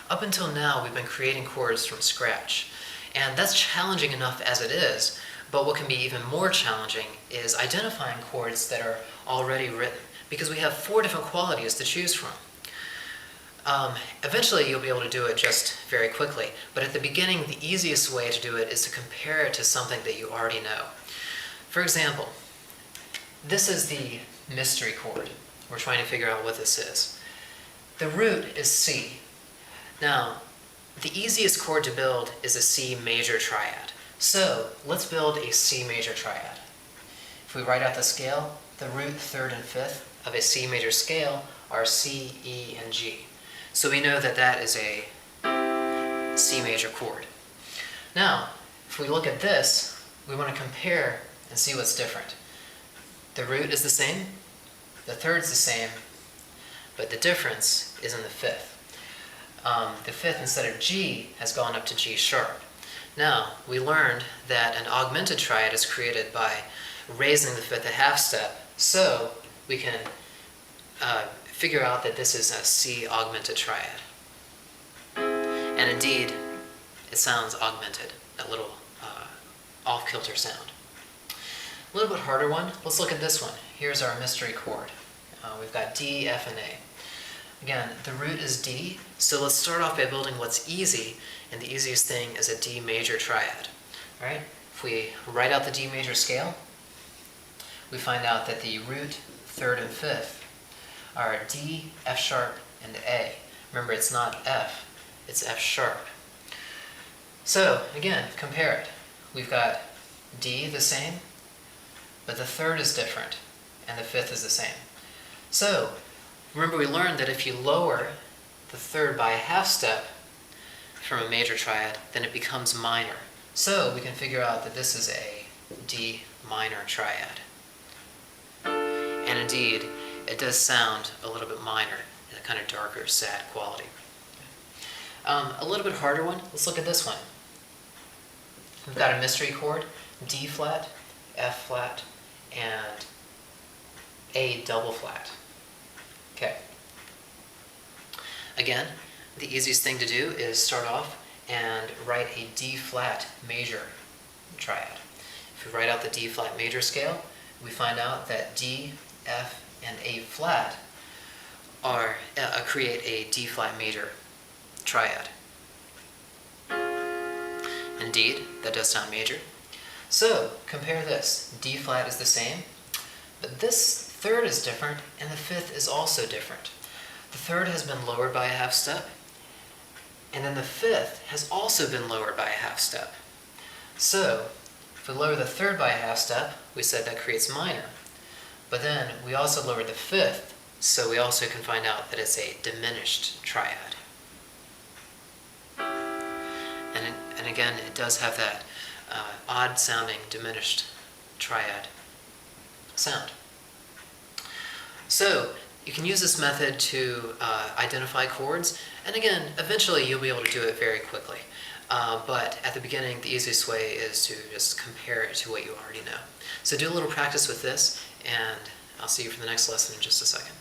Up until now, we've been creating chords from scratch, and that's challenging enough as it is, but what can be even more challenging is identifying chords that are already written, because we have 4 different qualities to choose from. Eventually you'll be able to do it just very quickly, but at the beginning the easiest way to do it is to compare it to something that you already know. For example, this is the mystery chord. We're trying to figure out what this is. The root is C. Now, the easiest chord to build is a C major triad. So let's build a C major triad. If we write out the scale, the root, third, and fifth of a C major scale are C, E, and G. So we know that that is a C major chord. Now, if we look at this, we want to compare and see what's different. The root is the same, the third's the same, but the difference is in the fifth. The fifth, instead of G, has gone up to G sharp. Now, we learned that an augmented triad is created by raising the fifth a half step, so we can figure out that this is a C augmented triad. And indeed, it sounds augmented, that little off-kilter sound. A little bit harder one, let's look at this one. Here's our mystery chord. We've got D, F, and A. Again, the root is D, so let's start off by building what's easy, and the easiest thing is a D major triad. All right? If we write out the D major scale, we find out that the root, third, and fifth are D, F sharp, and A. Remember, it's not F, it's F sharp. So, again, compare it. We've got D the same, but the third is different, and the fifth is the same. So, remember we learned that if you lower the third by a half step from a major triad, then it becomes minor. So, we can figure out that this is a D minor triad. And indeed, it does sound a little bit minor, in a kind of darker, sad quality. A little bit harder one, let's look at this one. We've got a mystery chord, D flat, F flat, and A double flat. Okay. Again, the easiest thing to do is start off and write a D flat major triad. If we write out the D flat major scale, we find out that D, F, and A flat create a D flat major triad. Indeed, that does sound major. So, compare this. D flat is the same, but this third is different, and the fifth is also different. The third has been lowered by a half step, and then the fifth has also been lowered by a half step. So, if we lower the third by a half step, we said that creates minor. But then we also lowered the fifth, so we also can find out that it's a diminished triad. And again, it does have that odd-sounding diminished triad sound. So you can use this method to identify chords, and again, eventually you'll be able to do it very quickly. But at the beginning, the easiest way is to just compare it to what you already know. So do a little practice with this, and I'll see you for the next lesson in just a second.